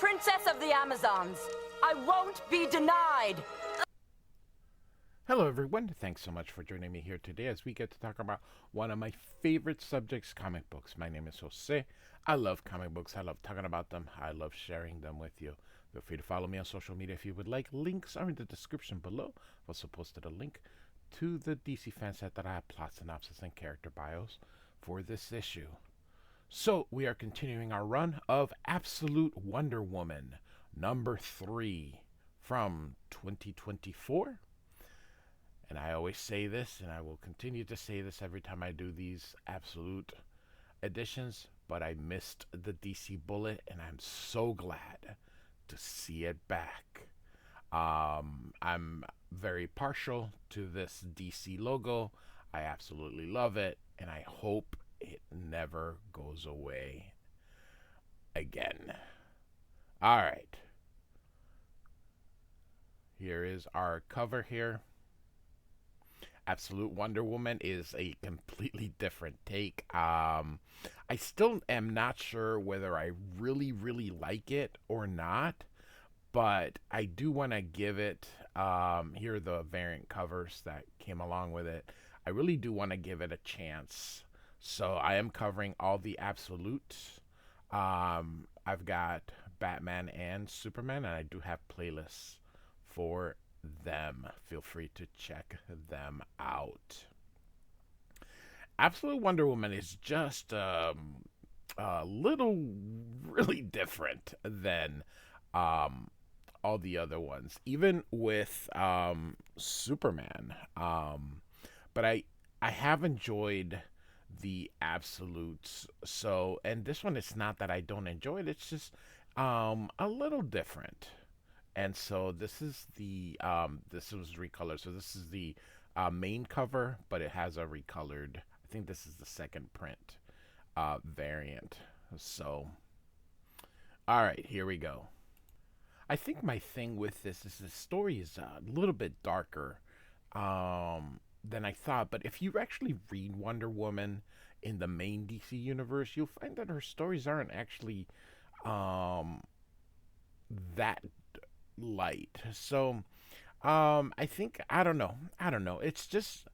Princess of the Amazons. I won't be denied. Hello everyone, thanks so much for joining me here today as we get to talk about one of my favorite subjects, comic books. My name is Jose. I love comic books. I love talking about them. I love sharing them with you. Feel free to follow me on social media if you would like. Links are in the description below. I've also posted a link to the DC fan set that I have plot synopsis and character bios for this issue. So we are continuing our run of Absolute Wonder Woman, number 3 from 2024. And I always say this, and I will continue to say this every time I do these Absolute editions, but I missed the DC Bullet, and I'm so glad to see it back. I'm very partial to this DC logo. I absolutely love it, and I hope it never goes away again. All right. Here is our cover here. Absolute Wonder Woman is a completely different take. I still am not sure whether I really like it or not, but I do want to give it, here are the variant covers that came along with it. I really do want to give it a chance. So I am covering all the Absolutes. I've got Batman and Superman, and I do have playlists for them. Feel free to check them out. Absolute Wonder Woman is just a little really different than all the other ones, even with Superman. But I have enjoyed the Absolutes. So, and this one, it's not that I don't enjoy it, it's just a little different. And so this is the this was recolored. So this is the main cover, but it has a recolored. I think this is the second print variant. So, all right, here we go. I think my thing with this is the story is a little bit darker than I thought. But if you actually read Wonder Woman in the main DC universe, you'll find that her stories aren't actually that light. So I think I don't know. It's just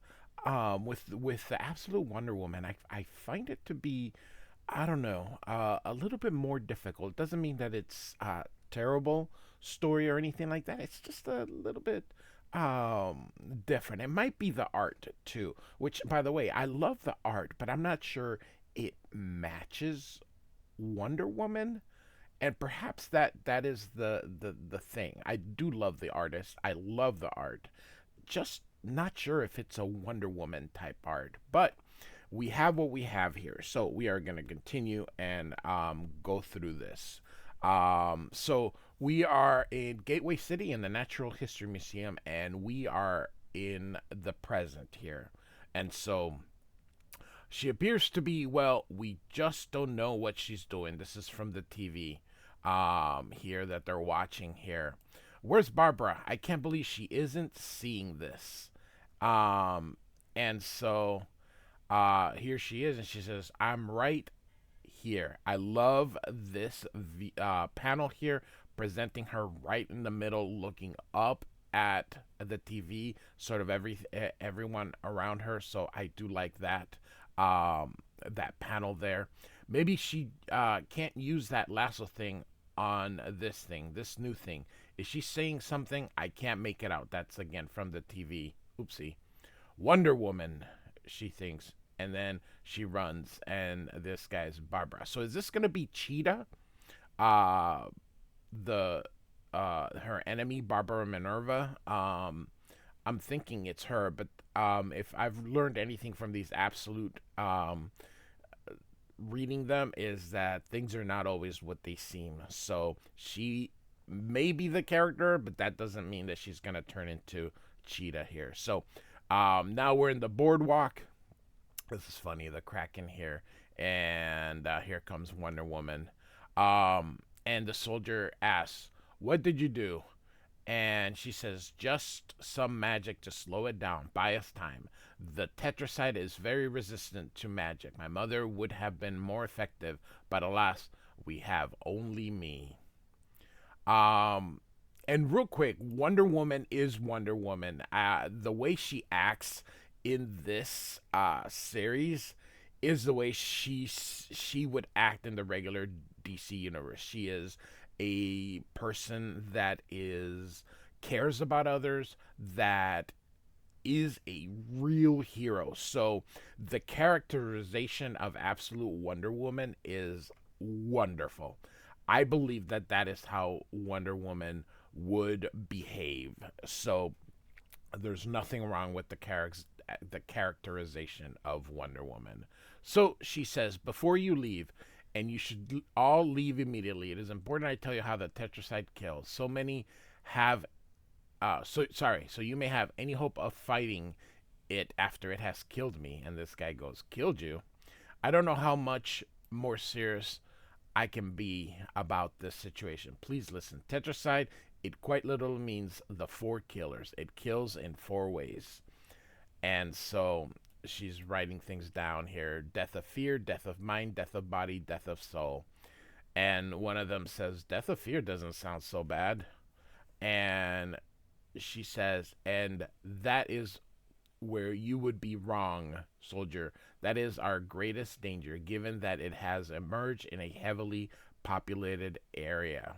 with the Absolute Wonder Woman, I find it to be, I don't know, a little bit more difficult. It doesn't mean that it's terrible story or anything like that. It's just a little bit different. It might be the art too, which, by the way, I love the art, but I'm not sure it matches Wonder Woman. And perhaps that is the thing. I do love the artist. I love the art. Just not sure if it's a Wonder Woman type art. But we have what we have here. So we are going to continue and go through this. So we are in Gateway City in the Natural History Museum, and we are in the present here. And so she appears to be, well, we just don't know what she's doing. This is from the TV here that they're watching here. Where's Barbara? I can't believe she isn't seeing this. And so here she is, and she says, I'm right here. I love this panel here, presenting her right in the middle, looking up at the TV, sort of everyone around her. So I do like that that panel there. Maybe she can't use that lasso thing on this new thing. Is she saying something? I can't make it out. That's again from the TV. Oopsie. Wonder Woman, she thinks. And then she runs, and this guy's Barbara. So is this going to be Cheetah? Her enemy, Barbara Minerva? I'm thinking it's her, but if I've learned anything from these Absolute reading them, is that things are not always what they seem. So she may be the character, but that doesn't mean that she's going to turn into Cheetah here. So now we're in the boardwalk. This is funny, the Kraken here. And here comes Wonder Woman. And the soldier asks, what did you do? And she says, just some magic to slow it down, buy us time. The tetracite is very resistant to magic. My mother would have been more effective, but alas, we have only me. Um, and real quick, Wonder Woman is Wonder Woman. The way she acts in this series is the way she would act in the regular DC universe. She is a person that is cares about others, that is a real hero. So the characterization of Absolute Wonder Woman is wonderful. I believe that that is how Wonder Woman would behave. So there's nothing wrong with the characterization of Wonder Woman. So she says, before you leave, and you should all leave immediately. It is important I tell you how the tetracide kills. So many have so you may have any hope of fighting it after it has killed me. And this guy goes, killed you? I don't know how much more serious I can be about this situation. Please listen. Tetracide, it quite literally means the four killers. It kills in four ways. And so she's writing things down here: death of fear, death of mind, death of body, death of soul. And one of them says, death of fear doesn't sound so bad. And she says, and that is where you would be wrong, soldier. That is our greatest danger, given that it has emerged in a heavily populated area.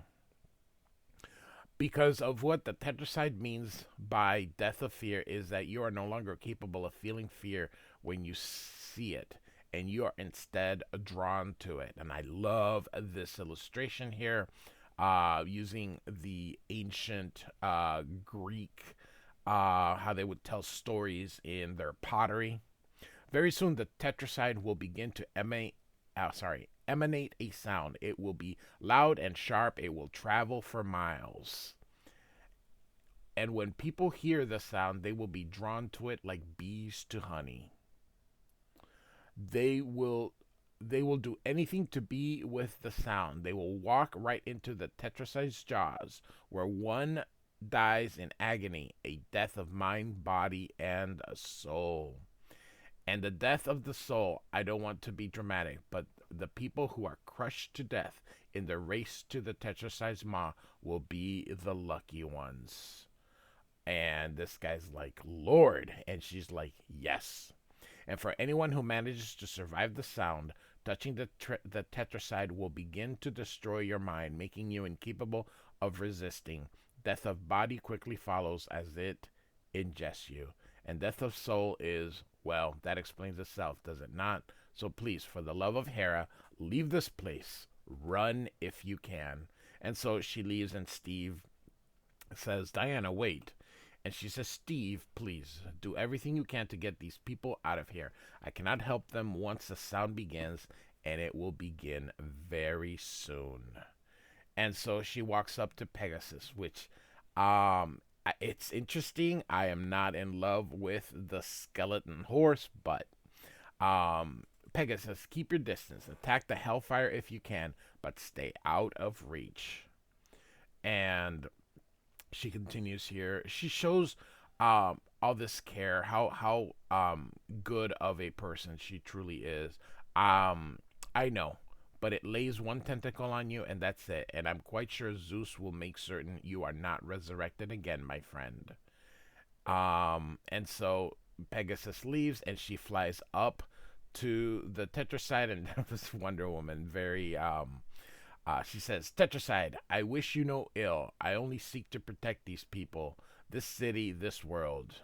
Because of what the tetracide means by death of fear is that you are no longer capable of feeling fear when you see it, and you are instead drawn to it. And I love this illustration here, using the ancient Greek, how they would tell stories in their pottery. Very soon, the tetracide will begin to emanate a sound. It will be loud and sharp. It will travel for miles. And when people hear the sound, they will be drawn to it like bees to honey. They will do anything to be with the sound. They will walk right into the tetracide's jaws, where one dies in agony, a death of mind, body, and a soul. And the death of the soul, I don't want to be dramatic, but the people who are crushed to death in the race to the tetracide's maw will be the lucky ones. And this guy's like, Lord. And she's like, yes. And for anyone who manages to survive the sound, touching the tetracide will begin to destroy your mind, making you incapable of resisting. Death of body quickly follows as it ingests you. And death of soul is, well, that explains itself, does it not? So please, for the love of Hera, leave this place. Run if you can. And so she leaves, and Steve says, Diana, wait. And she says, Steve, please, do everything you can to get these people out of here. I cannot help them once the sound begins, and it will begin very soon. And so she walks up to Pegasus, which, it's interesting. I am not in love with the skeleton horse, but Pegasus, keep your distance. Attack the Hellfire if you can, but stay out of reach. And she continues here. She shows all this care, how good of a person she truly is. I know, but it lays one tentacle on you, and that's it. And I'm quite sure Zeus will make certain you are not resurrected again, my friend. And so Pegasus leaves, and she flies up to the tetracide, and this Wonder Woman very she says, Tetracide, I wish you no ill. I only seek to protect these people, this city, this world.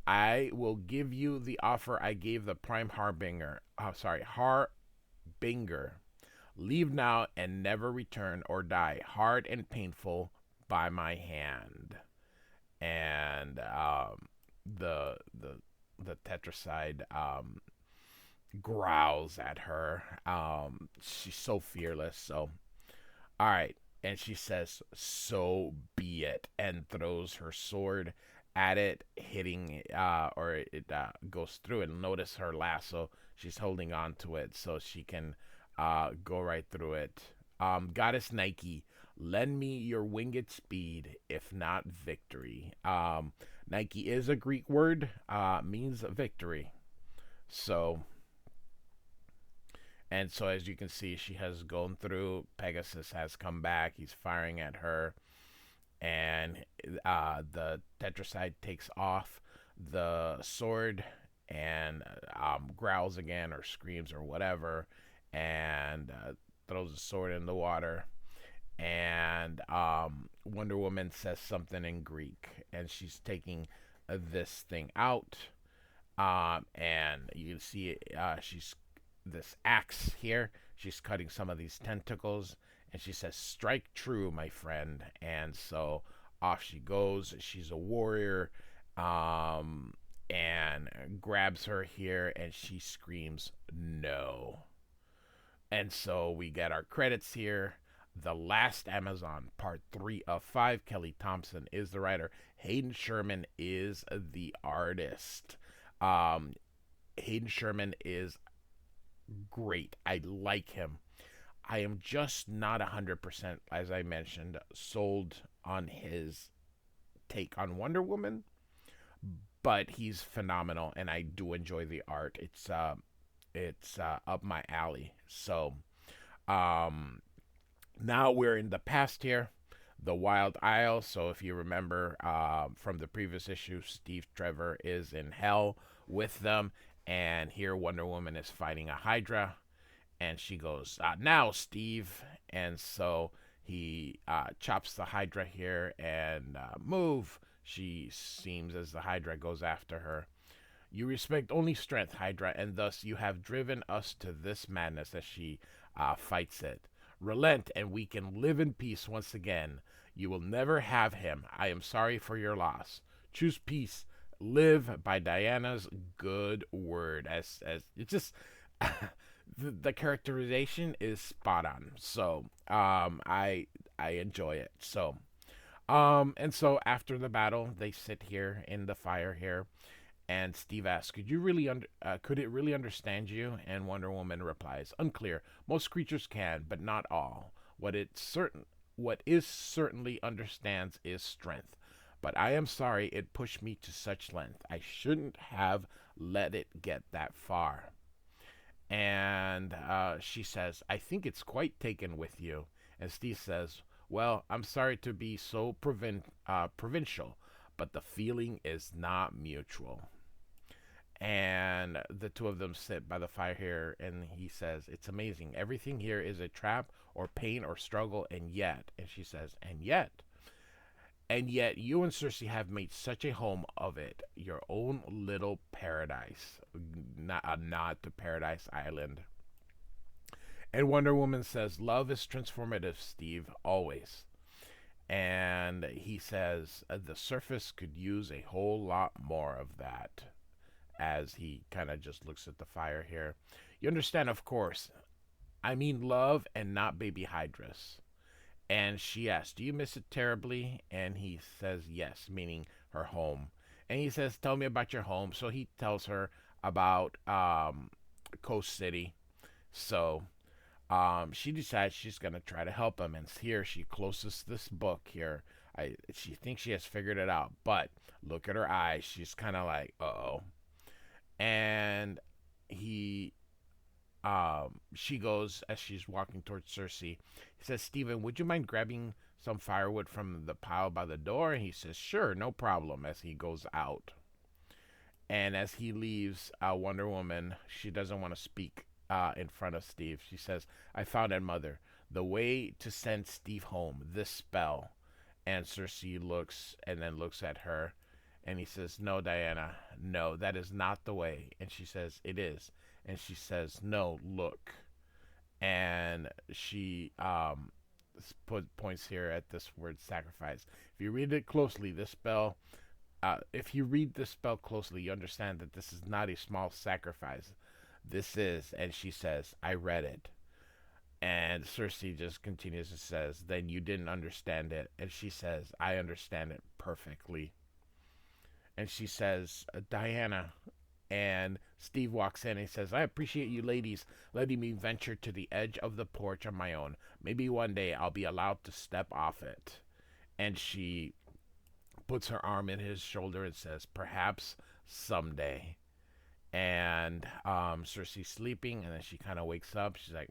I will give you the offer I gave the Prime Harbinger. Harbinger. Leave now and never return or die, hard and painful, by my hand. And the Tetracide growls at her. She's so fearless. So, all right. And she says, so be it. And throws her sword at it, hitting, or it goes through it. Notice her lasso. She's holding on to it so she can go right through it. Goddess Nike, lend me your winged speed, if not victory. Nike is a Greek word, means victory. So, And so, as you can see, she has gone through. Pegasus has come back. He's firing at her, and the tetracide takes off the sword and growls again or screams or whatever, and throws the sword in the water. And Wonder Woman says something in Greek, and she's taking this thing out. And you can see she's this axe here. She's cutting some of these tentacles, and she says, "Strike true, my friend." And so off she goes. She's a warrior, and grabs her here, and she screams, "No." And so we get our credits here. The Last Amazon, part 3 of 5. Kelly Thompson is the writer. Hayden Sherman is the artist. Um, Hayden Sherman is great. I like him. I am just not 100%, as I mentioned, sold on his take on Wonder Woman, but he's phenomenal, and I do enjoy the art. It's up my alley. So, um, now we're in the past here, the Wild Isle. So if you remember from the previous issue, Steve Trevor is in hell with them, and here Wonder Woman is fighting a Hydra, and she goes, "Now, Steve," and so he chops the Hydra here and move. She seems as the Hydra goes after her. "You respect only strength, Hydra, and thus you have driven us to this madness," as she fights it. "Relent, and we can live in peace once again. You will never have him. I am sorry for your loss. Choose peace. Live by Diana's good word." As it's just the characterization is spot on. So I enjoy it. So and so after the battle, they sit here in the fire here, and Steve asks, could it really understand you?" And Wonder Woman replies, "Unclear. Most creatures can, but not all. What is certainly understands is strength. But I am sorry it pushed me to such length. I shouldn't have let it get that far." And she says, "I think it's quite taken with you." And Steve says, "Well, I'm sorry to be so provincial, but the feeling is not mutual." And the two of them sit by the fire here, and he says, "It's amazing. Everything here is a trap or pain or struggle, and yet," and she says, and yet you and Cersei have made such a home of it, your own little paradise." Not a nod to Paradise Island. And Wonder Woman says, "Love is transformative, Steve, always." And he says, "The surface could use a whole lot more of that," as he kind of just looks at the fire here. "You understand, of course. I mean love and not baby hydras." And she asks, "Do you miss it terribly?" And he says, "Yes," meaning her home. And he says, "Tell me about your home." So he tells her about Coast City. So she decides she's going to try to help him. And here she closes this book here. She thinks she has figured it out. But look at her eyes. She's kind of like, uh-oh. And she goes, as she's walking towards Cersei, he says, "Stephen, would you mind grabbing some firewood from the pile by the door?" And he says, "Sure, no problem," as he goes out. And as he leaves, Wonder Woman, she doesn't want to speak in front of Steve. She says, "I found it, Mother. The way to send Steve home. This spell." And Cersei looks and then looks at her. And he says, "No, Diana, no, that is not the way." And she says, "It is." And she says, "No, look." And she points here at this word sacrifice. If you read it closely, if you read this spell closely, you understand that this is not a small sacrifice. This is, and she says, "I read it." And Cersei just continues and says, "Then you didn't understand it." And she says, "I understand it perfectly." And she says, "Diana." And Steve walks in and he says, "I appreciate you ladies letting me venture to the edge of the porch on my own. Maybe one day I'll be allowed to step off it." And she puts her arm in his shoulder and says, "Perhaps someday." And Cersei's sleeping, and then she kind of wakes up. She's like,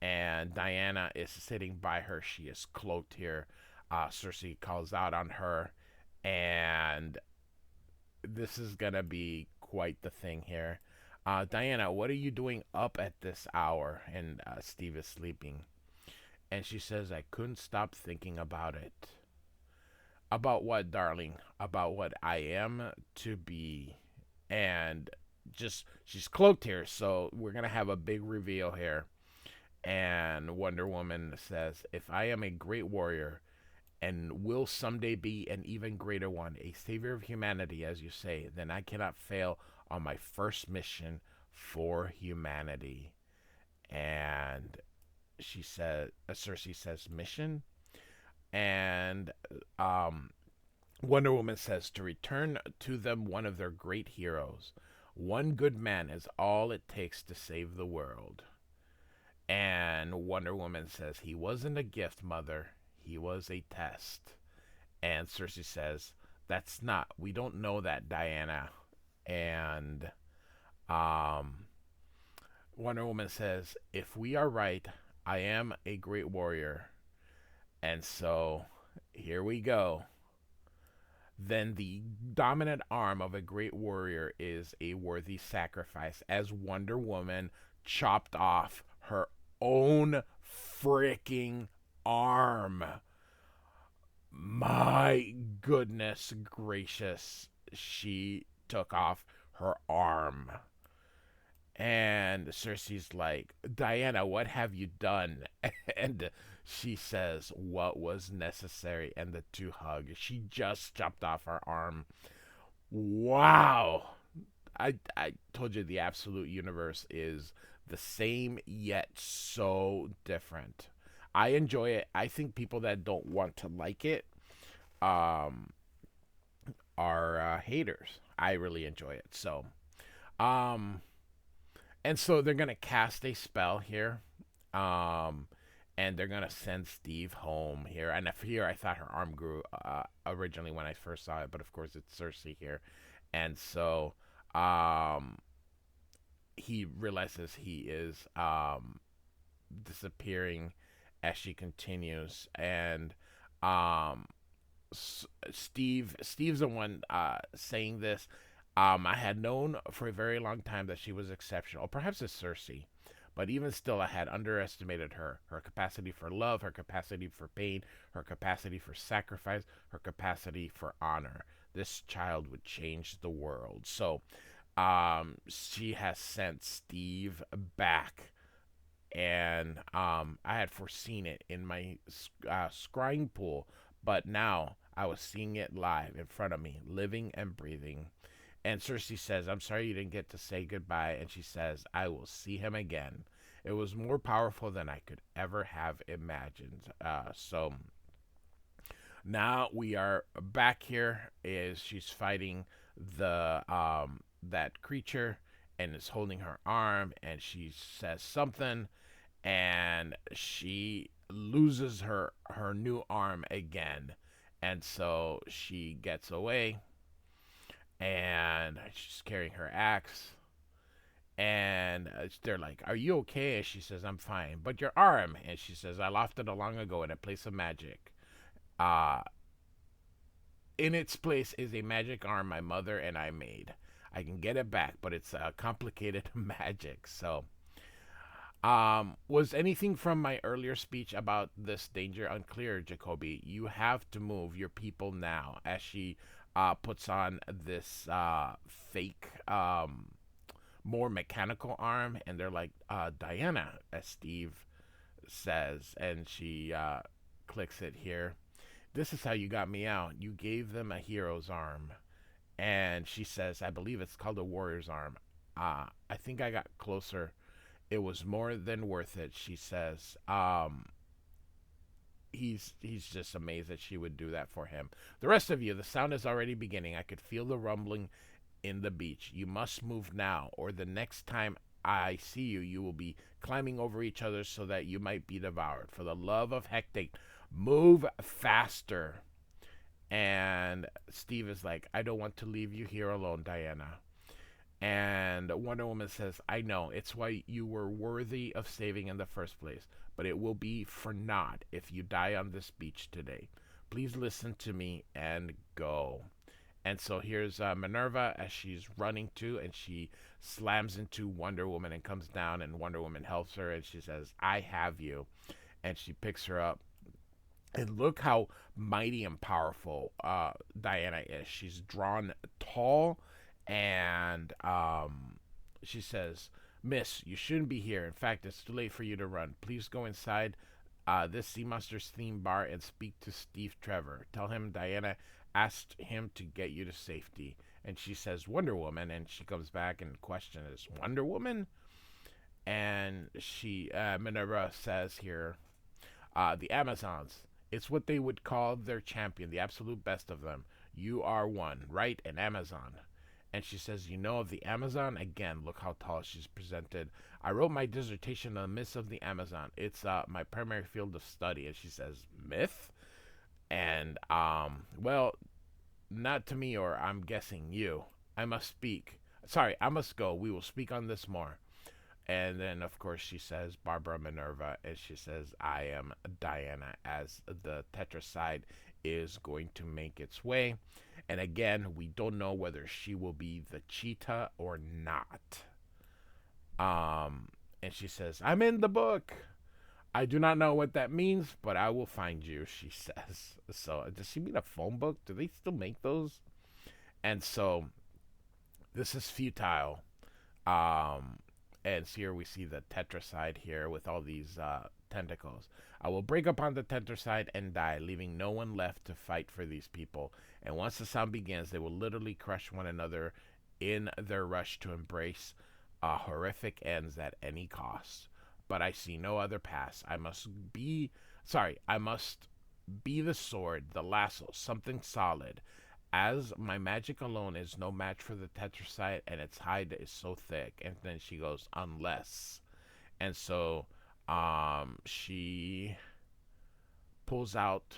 and Diana is sitting by her. She is cloaked here. Cersei calls out on her, and this is gonna be quite the thing here. Diana, what are you doing up at this hour? And Steve is sleeping. And she says, I couldn't stop thinking about it. About what, darling? About what I am to be. And just, she's cloaked here, so we're going to have a big reveal here. And Wonder Woman says, if I am a great warrior and will someday be an even greater one, a savior of humanity, as you say, then I cannot fail on my first mission for humanity. And she said, Cersei says, mission? And Wonder Woman says, to return to them one of their great heroes. One good man is all it takes to save the world. And Wonder Woman says, he wasn't a gift, Mother. He was a test. And Cersei says, that's not, we don't know that, Diana. And Wonder Woman says, if we are right, I am a great warrior. And so, here we go. Then the dominant arm of a great warrior is a worthy sacrifice, as Wonder Woman chopped off her own freaking arm. My goodness gracious, she took off her arm. And Cersei's like, Diana, what have you done? And she says, what was necessary? And the two hug. She just chopped off her arm. Wow. I told you the absolute universe is the same yet so different. I enjoy it. I think people that don't want to like it are haters. I really enjoy it. So, um, and so they're gonna cast a spell here, um, and they're gonna send Steve home here. And if here, I thought her arm grew originally when I first saw it, but of course it's Cersei here, and so um, he realizes he is disappearing as she continues, and um, Steve's the one saying this. I had known for a very long time that she was exceptional. Perhaps it's Cersei, but even still, I had underestimated her. Her capacity for love, her capacity for pain, her capacity for sacrifice, her capacity for honor. This child would change the world. So, she has sent Steve back, and I had foreseen it in my scrying pool, but now I was seeing it live in front of me, living and breathing. And Cersei says, I'm sorry you didn't get to say goodbye. And she says, I will see him again. It was more powerful than I could ever have imagined. So now we are back here. Is she's fighting the that creature and is holding her arm, and she says something, and she loses her new arm again, and so she gets away, and she's carrying her axe, and they're like, are you okay? And she says, I'm fine. But your arm? And she says, I lost it long ago in a place of magic. uh in its place is a magic arm my mother and I made. I can get it back, but it's complicated magic. So was anything from my earlier speech about this danger unclear, Jacoby? You have to move your people now. As she puts on this fake, more mechanical arm, and they're like, Diana, as Steve says, and she clicks it here. This is how you got me out. You gave them a hero's arm. And she says, I believe it's called a warrior's arm. I think I got closer. It was more than worth it, she says. He's just amazed that she would do that for him. The rest of you, the sound is already beginning. I could feel the rumbling in the beach. You must move now, or the next time I see you, you will be climbing over each other so that you might be devoured. For the love of Hecate, move faster. And Steve is like, I don't want to leave you here alone, Diana. And Wonder Woman says, I know, it's why you were worthy of saving in the first place, but it will be for naught if you die on this beach today. Please listen to me and go. And so here's Minerva as she's running to, and she slams into Wonder Woman and comes down, and Wonder Woman helps her, and she says, I have you. And she picks her up. And look how mighty and powerful Diana is. She's drawn tall, and she says, Miss, you shouldn't be here. In fact, it's too late for you to run. Please go inside this Sea Monsters theme bar and speak to Steve Trevor. Tell him Diana asked him to get you to safety. And she says, Wonder Woman. And she comes back and questions, Wonder Woman? And Minerva says here, the Amazons. It's what they would call their champion, the absolute best of them. You are one, right? An Amazon. And she says, you know of the Amazon? Again, look how tall she's presented. I wrote my dissertation on the myths of the Amazon. It's my primary field of study. And she says, myth? And, well, not to me, or I'm guessing you. I must speak. Sorry, I must go. We will speak on this more. And then, of course, she says, Barbara Minerva, and she says, I am Diana, as the Tetracide is going to make its way. And again, we don't know whether she will be the cheetah or not. And she says, I'm in the book. I do not know what that means, but I will find you, she says. So, does she mean a phone book? Do they still make those? And so, this is futile. And here we see the Tetracide here with all these tentacles. I will break upon the Tetracide and die, leaving no one left to fight for these people. And once the sound begins, they will literally crush one another in their rush to embrace horrific ends at any cost. But I see no other path. I must be the sword, the lasso, something solid, as my magic alone is no match for the Tetracide, and its hide is so thick. And then she goes, unless. And so she pulls out,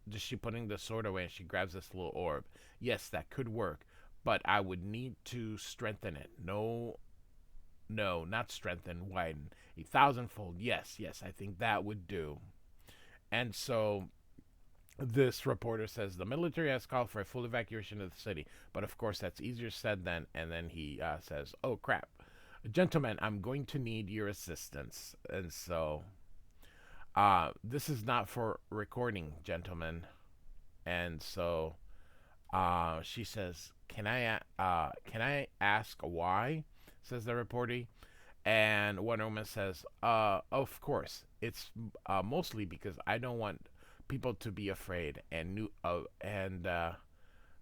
just she putting the sword away, and she grabs this little orb. Yes, that could work, but I would need to strengthen it. No, not strengthen, widen. 1,000-fold. Yes, I think that would do. And so this reporter says the military has called for a full evacuation of the city, but of course that's easier said than. And then he says, "Oh crap, gentlemen, I'm going to need your assistance." And so, this is not for recording, gentlemen. And so, she says, can I ask why?" Says the reporter. And Wonder Woman says, of course. It's mostly because I don't want people to be afraid, and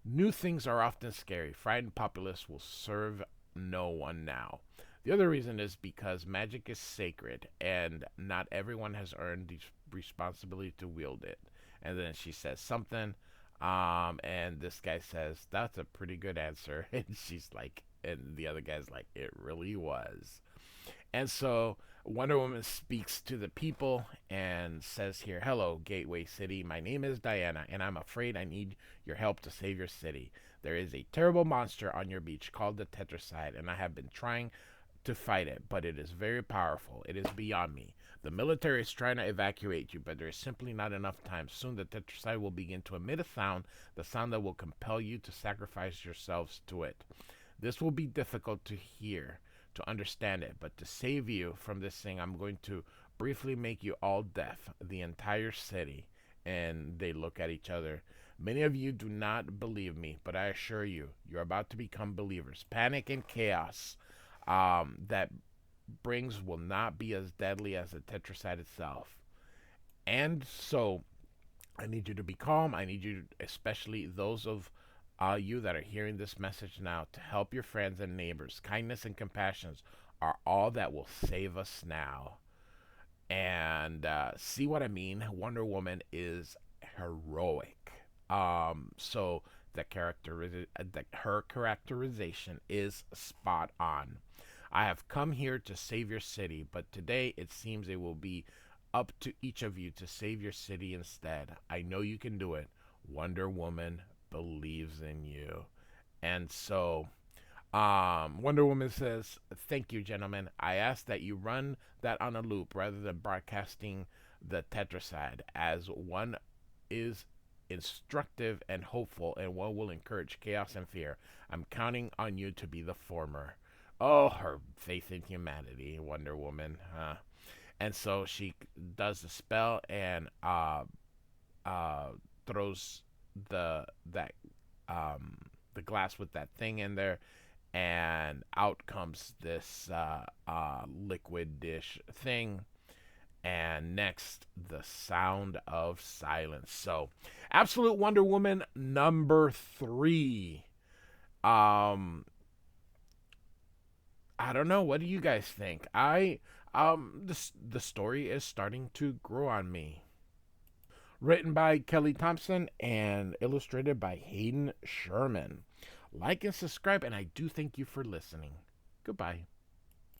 new things are often scary. Frightened populace will serve no one now. The other reason is because magic is sacred, and not everyone has earned the responsibility to wield it. And then she says something, and this guy says, "That's a pretty good answer." And she's like, and the other guy's like, "It really was." And so Wonder Woman speaks to the people and says here, "Hello, Gateway City. My name is Diana, and I'm afraid I need your help to save your city. There is a terrible monster on your beach called the Tetracide, and I have been trying to fight it, but it is very powerful. It is beyond me. The military is trying to evacuate you, but there is simply not enough time. Soon the Tetracide will begin to emit a sound, the sound that will compel you to sacrifice yourselves to it. This will be difficult to hear, to understand it, but to save you from this thing, I'm going to briefly make you all deaf, the entire city." And they look at each other. "Many of you do not believe me, but I assure you, you're about to become believers. Panic and chaos that brings will not be as deadly as the Tetracide itself. And so, I need you to be calm. I need you, especially those of you that are hearing this message now, to help your friends and neighbors. Kindness and compassion are all that will save us now." And see what I mean? Wonder Woman is heroic. So her characterization is spot on. "I have come here to save your city, but today it seems it will be up to each of you to save your city instead. I know you can do it. Wonder Woman believes in you." And so, Wonder Woman says, "Thank you, gentlemen. I ask that you run that on a loop rather than broadcasting the tetracide, as one is instructive and hopeful, and one will encourage chaos and fear. I'm counting on you to be the former." Oh, her faith in humanity, Wonder Woman. Huh? And so she does the spell and uh, throws that um, the glass with that thing in there, and out comes this liquid dish thing. And next, the sound of silence. So, Absolute Wonder Woman number 3. Um, I don't know. What do you guys think? The story is starting to grow on me. Written by Kelly Thompson and illustrated by Hayden Sherman. Like and subscribe, and I do thank you for listening. Goodbye.